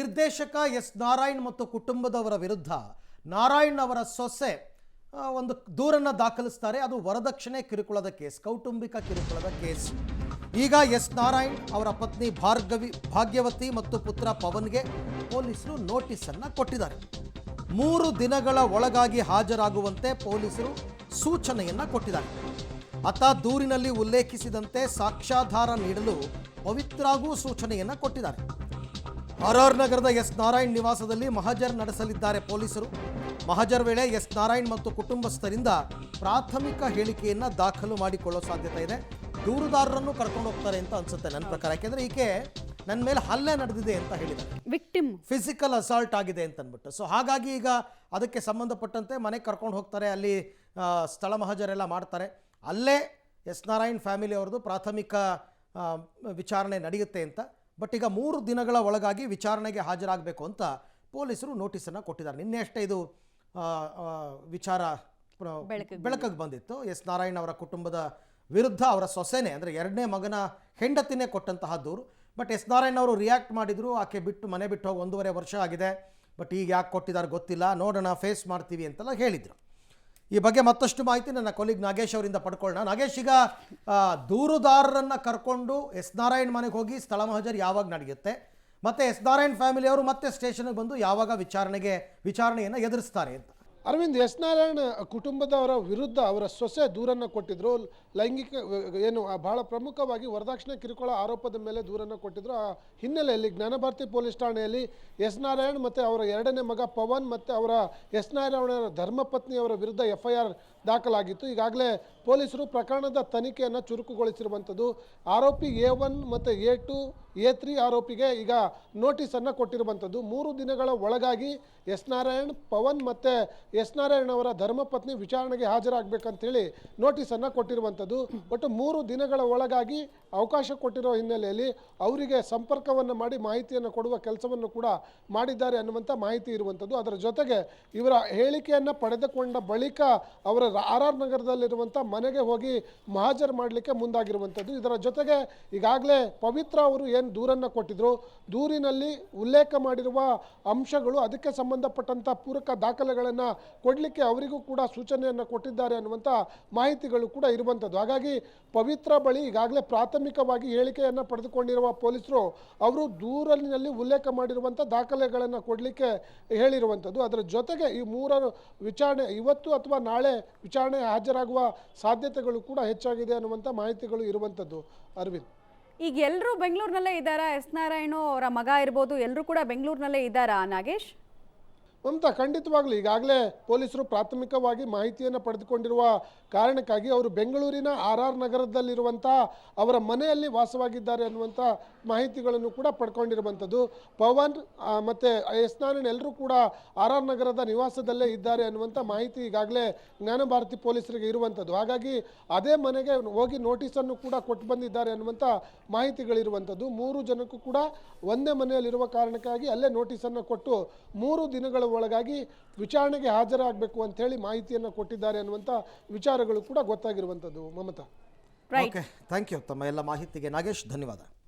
ನಿರ್ದೇಶಕ ಎಸ್ ನಾರಾಯಣ್ ಮತ್ತು ಕುಟುಂಬದವರ ವಿರುದ್ಧ ನಾರಾಯಣ್ ಅವರ ಸೊಸೆ ಒಂದು ದೂರನ್ನು ದಾಖಲಿಸ್ತಾರೆ. ಅದು ವರದಕ್ಷಿಣೆ ಕಿರುಕುಳದ ಕೇಸ್, ಕೌಟುಂಬಿಕ ಕಿರುಕುಳದ ಕೇಸ್. ಈಗ ಎಸ್ ನಾರಾಯಣ್ ಅವರ ಪತ್ನಿ ಭಾಗ್ಯವತಿ ಮತ್ತು ಪುತ್ರ ಪವನ್ಗೆ ಪೊಲೀಸರು ನೋಟಿಸನ್ನು ಕೊಟ್ಟಿದ್ದಾರೆ. 3 ದಿನಗಳ ಒಳಗಾಗಿ ಹಾಜರಾಗುವಂತೆ ಪೊಲೀಸರು ಸೂಚನೆಯನ್ನು ಕೊಟ್ಟಿದ್ದಾರೆ. ಆತ ದೂರಿನಲ್ಲಿ ಉಲ್ಲೇಖಿಸಿದಂತೆ ಸಾಕ್ಷ್ಯಾಧಾರ ನೀಡಲು ಪವಿತ್ರಾಗೂ ಸೂಚನೆಯನ್ನು ಕೊಟ್ಟಿದ್ದಾರೆ. ಆರ್ ನಗರದ ಎಸ್ ನಾರಾಯಣ್ ನಿವಾಸದಲ್ಲಿ ಮಹಜರ್ ನಡೆಸಲಿದ್ದಾರೆ ಪೊಲೀಸರು. ಮಹಜರ್ ವೇಳೆ ಎಸ್ ನಾರಾಯಣ್ ಮತ್ತು ಕುಟುಂಬಸ್ಥರಿಂದ ಪ್ರಾಥಮಿಕ ಹೇಳಿಕೆಯನ್ನು ದಾಖಲು ಮಾಡಿಕೊಳ್ಳೋ ಸಾಧ್ಯತೆ ಇದೆ. ದೂರುದಾರರನ್ನು ಕರ್ಕೊಂಡು ಹೋಗ್ತಾರೆ ಅಂತ ಅನ್ಸುತ್ತೆ ನನ್ನ ಪ್ರಕಾರ. ಯಾಕೆಂದ್ರೆ ಈಕೆ ನನ್ನ ಮೇಲೆ ಹಲ್ಲೆ ನಡೆದಿದೆ ಅಂತ ಹೇಳಿದ್ದಾರೆ, ವಿಕ್ಟಿಮ್ ಫಿಸಿಕಲ್ ಅಸಾಲ್ಟ್ ಆಗಿದೆ ಅಂತ ಅಂದ್ಬಿಟ್ಟು. ಸೊ ಹಾಗಾಗಿ ಈಗ ಅದಕ್ಕೆ ಸಂಬಂಧಪಟ್ಟಂತೆ ಮನೆಗೆ ಕರ್ಕೊಂಡು ಹೋಗ್ತಾರೆ. ಅಲ್ಲಿ ಸ್ಥಳ ಮಹಜರೆಲ್ಲ ಮಾಡ್ತಾರೆ. ಅಲ್ಲೇ ಎಸ್ ನಾರಾಯಣ್ ಫ್ಯಾಮಿಲಿ ಅವ್ರದ್ದು ಪ್ರಾಥಮಿಕ ವಿಚಾರಣೆ ನಡೆಯುತ್ತೆ ಅಂತ. ಬಟ್ ಈಗ 3 ದಿನಗಳ ಒಳಗಾಗಿ ವಿಚಾರಣೆಗೆ ಹಾಜರಾಗಬೇಕು ಅಂತ ಪೊಲೀಸರು ನೋಟಿಸನ್ನು ಕೊಟ್ಟಿದ್ದಾರೆ. ನಿನ್ನೆ ಅಷ್ಟೇ ಇದು ವಿಚಾರ ಬೆಳಕಿಗೆ ಬಂದಿತ್ತು. ಎಸ್ ನಾರಾಯಣ್ ಅವರ ಕುಟುಂಬದ ವಿರುದ್ಧ ಅವರ ಸೊಸೆನೇ, ಅಂದರೆ 2ನೇ ಮಗನ ಹೆಂಡತಿನೇ ಕೊಟ್ಟಂತಹ ದೂರು. ಬಟ್ ಎಸ್ ನಾರಾಯಣ್ ಅವರು ರಿಯಾಕ್ಟ್ ಮಾಡಿದರು. ಆಕೆ ಮನೆ ಬಿಟ್ಟು ಹೋಗಿ 1.5 ವರ್ಷ ಆಗಿದೆ, ಬಟ್ ಈಗ ಯಾಕೆ ಕೊಟ್ಟಿದ್ದಾರೆ ಗೊತ್ತಿಲ್ಲ, ನೋಡೋಣ, ಫೇಸ್ ಮಾಡ್ತೀವಿ ಅಂತೆಲ್ಲ ಹೇಳಿದರು. ಈ ಬಗ್ಗೆ ಮತ್ತಷ್ಟು ಮಾಹಿತಿ ನನ್ನ ಕೊಲೀಗ್ ನಾಗೇಶ್ ಅವರಿಂದ ಪಡ್ಕೊಳ್ಳೋಣ. ನಾಗೇಶ್, ಈಗ ದೂರುದಾರರನ್ನು ಕರ್ಕೊಂಡು ಎಸ್ ನಾರಾಯಣ್ ಮನೆಗೆ ಹೋಗಿ ಸ್ಥಳ ಮಹಜರ್ ಯಾವಾಗ ನಡೆಯುತ್ತೆ, ಮತ್ತು ಎಸ್ ನಾರಾಯಣ್ ಫ್ಯಾಮಿಲಿ ಅವರು ಮತ್ತೆ ಸ್ಟೇಷನ್ಗೆ ಬಂದು ಯಾವಾಗ ವಿಚಾರಣೆಯನ್ನು ಎದುರಿಸ್ತಾರೆ ಅಂತ? ಅರವಿಂದ್, ಎಸ್ ನಾರಾಯಣ್ ಕುಟುಂಬದವರ ವಿರುದ್ಧ ಅವರ ಸೊಸೆ ದೂರನ್ನು ಕೊಟ್ಟಿದ್ರು. ಲೈಂಗಿಕ ಬಹಳ ಪ್ರಮುಖವಾಗಿ ವರದಕ್ಷಿಣೆ ಕಿರುಕುಳ ಆರೋಪದ ಮೇಲೆ ದೂರನ್ನು ಕೊಟ್ಟಿದ್ರು. ಆ ಹಿನ್ನೆಲೆಯಲ್ಲಿ ಜ್ಞಾನಭಾರತಿ ಪೊಲೀಸ್ ಠಾಣೆಯಲ್ಲಿ ಎಸ್ ನಾರಾಯಣ್ ಮತ್ತು ಅವರ 2ನೇ ಮಗ ಪವನ್ ಮತ್ತು ಅವರ ಎಸ್ ನಾರಾಯಣ ಧರ್ಮಪತ್ನಿಯವರ ವಿರುದ್ಧ FIR ದಾಖಲಾಗಿತ್ತು. ಈಗಾಗಲೇ ಪೊಲೀಸರು ಪ್ರಕರಣದ ತನಿಖೆಯನ್ನು ಚುರುಕುಗೊಳಿಸಿರುವಂಥದ್ದು. ಆರೋಪಿ A1 ಮತ್ತು A2 A3 ಆರೋಪಿಗೆ ಈಗ ನೋಟಿಸನ್ನು ಕೊಟ್ಟಿರುವಂಥದ್ದು. 3 ದಿನಗಳ ಒಳಗಾಗಿ ಎಸ್ ನಾರಾಯಣ್, ಪವನ್ ಮತ್ತು ಎಸ್ ನಾರಾಯಣ್ ಅವರ ಧರ್ಮಪತ್ನಿ ವಿಚಾರಣೆಗೆ ಹಾಜರಾಗಬೇಕಂತೇಳಿ ನೋಟಿಸನ್ನು ಕೊಟ್ಟಿರುವಂಥದ್ದು. ಒಟ್ಟು 3 ದಿನಗಳ ಒಳಗಾಗಿ ಅವಕಾಶ ಕೊಟ್ಟಿರೋ ಹಿನ್ನೆಲೆಯಲ್ಲಿ ಅವರಿಗೆ ಸಂಪರ್ಕವನ್ನು ಮಾಡಿ ಮಾಹಿತಿಯನ್ನು ಕೊಡುವ ಕೆಲಸವನ್ನು ಕೂಡ ಮಾಡಿದ್ದಾರೆ ಅನ್ನುವಂಥ ಮಾಹಿತಿ ಇರುವಂಥದ್ದು. ಅದರ ಜೊತೆಗೆ ಇವರ ಹೇಳಿಕೆಯನ್ನು ಪಡೆದುಕೊಂಡ ಬಳಿಕ ಅವರ RR ನಗರದಲ್ಲಿರುವಂಥ ಮನೆಗೆ ಹೋಗಿ ಮಹಜರ್ ಮಾಡಲಿಕ್ಕೆ ಮುಂದಾಗಿರುವಂಥದ್ದು. ಇದರ ಜೊತೆಗೆ ಈಗಾಗಲೇ ಪವಿತ್ರ ಅವರು ಏನು ದೂರನ್ನು ಕೊಟ್ಟಿದ್ರು, ದೂರಿನಲ್ಲಿ ಉಲ್ಲೇಖ ಮಾಡಿರುವ ಅಂಶಗಳು, ಅದಕ್ಕೆ ಸಂಬಂಧಪಟ್ಟಂಥ ಪೂರಕ ದಾಖಲೆಗಳನ್ನು ಕೊಡಲಿಕ್ಕೆ ಅವರಿಗೂ ಕೂಡ ಸೂಚನೆಯನ್ನು ಕೊಟ್ಟಿದ್ದಾರೆ ಅನ್ನುವಂಥ ಮಾಹಿತಿಗಳು ಕೂಡ ಇರುವಂಥದ್ದು. ಹಾಗಾಗಿ ಪವಿತ್ರ ಬಳಿ ಈಗಾಗಲೇ ಪ್ರಾಥಮಿಕವಾಗಿ ಹೇಳಿಕೆಯನ್ನು ಪಡೆದುಕೊಂಡಿರುವ ಪೊಲೀಸರು ಅವರು ದೂರಿನಲ್ಲಿ ಉಲ್ಲೇಖ ಮಾಡಿರುವಂಥ ದಾಖಲೆಗಳನ್ನು ಕೊಡಲಿಕ್ಕೆ ಹೇಳಿರುವಂಥದ್ದು. ಅದರ ಜೊತೆಗೆ ಈ 3 ವಿಚಾರಣೆ ಇವತ್ತು ಅಥವಾ ನಾಳೆ ವಿಚಾರಣೆ ಹಾಜರಾಗುವ ಸಾಧ್ಯತೆಗಳು ಕೂಡ ಹೆಚ್ಚಾಗಿದೆ ಅನ್ನುವಂಥ ಮಾಹಿತಿಗಳು ಇರುವಂಥದ್ದು. ಅರವಿಂದ್, ಈಗ ಎಲ್ಲರೂ ಬೆಂಗಳೂರಿನಲ್ಲೇ ಇದ್ದಾರಾ? ಎಸ್ ನಾರಾಯಣ್ ಅವರ ಮಗ ಇರ್ಬೋದು, ಎಲ್ಲರೂ ಕೂಡ ಬೆಂಗಳೂರಿನಲ್ಲೇ ಇದ್ದಾರಾ ನಾಗೇಶ್? ಮಮತಾ, ಖಂಡಿತವಾಗ್ಲೂ ಈಗಾಗಲೇ ಪೊಲೀಸರು ಪ್ರಾಥಮಿಕವಾಗಿ ಮಾಹಿತಿಯನ್ನು ಪಡೆದುಕೊಂಡಿರುವ ಕಾರಣಕ್ಕಾಗಿ ಅವರು ಬೆಂಗಳೂರಿನ RR ನಗರದಲ್ಲಿರುವಂಥ ಅವರ ಮನೆಯಲ್ಲಿ ವಾಸವಾಗಿದ್ದಾರೆ ಅನ್ನುವಂಥ ಮಾಹಿತಿಗಳನ್ನು ಕೂಡ ಪಡ್ಕೊಂಡಿರುವಂಥದ್ದು. ಪವನ್ ಮತ್ತು ಎಸ್ ನಾರಾಯಣ್ ಎಲ್ಲರೂ ಕೂಡ RR ನಗರದ ನಿವಾಸದಲ್ಲೇ ಇದ್ದಾರೆ ಅನ್ನುವಂಥ ಮಾಹಿತಿ ಈಗಾಗಲೇ ಜ್ಞಾನಭಾರತಿ ಪೊಲೀಸರಿಗೆ ಇರುವಂಥದ್ದು. ಹಾಗಾಗಿ ಅದೇ ಮನೆಗೆ ಹೋಗಿ ನೋಟಿಸನ್ನು ಕೂಡ ಕೊಟ್ಟು ಬಂದಿದ್ದಾರೆ ಅನ್ನುವಂಥ ಮಾಹಿತಿಗಳಿರುವಂಥದ್ದು. 3 ಜನಕ್ಕೂ ಕೂಡ ಒಂದೇ ಮನೆಯಲ್ಲಿರುವ ಕಾರಣಕ್ಕಾಗಿ ಅಲ್ಲೇ ನೋಟಿಸನ್ನು ಕೊಟ್ಟು 3 ದಿನಗಳ ಒಳಗಾಗಿ ವಿಚಾರಣೆಗೆ ಹಾಜರಾಗಬೇಕು ಅಂತ ಹೇಳಿ ಮಾಹಿತಿಯನ್ನು ಕೊಟ್ಟಿದ್ದಾರೆ ಅನ್ನುವಂಥ ವಿಚಾರಗಳು ಕೂಡ ಗೊತ್ತಾಗಿರುವಂಥದ್ದು. ಮಮತಾ, ಓಕೆ, ಥ್ಯಾಂಕ್ ಯು ತಮ್ಮ ಎಲ್ಲ ಮಾಹಿತಿಗೆ ನಾಗೇಶ್, ಧನ್ಯವಾದ.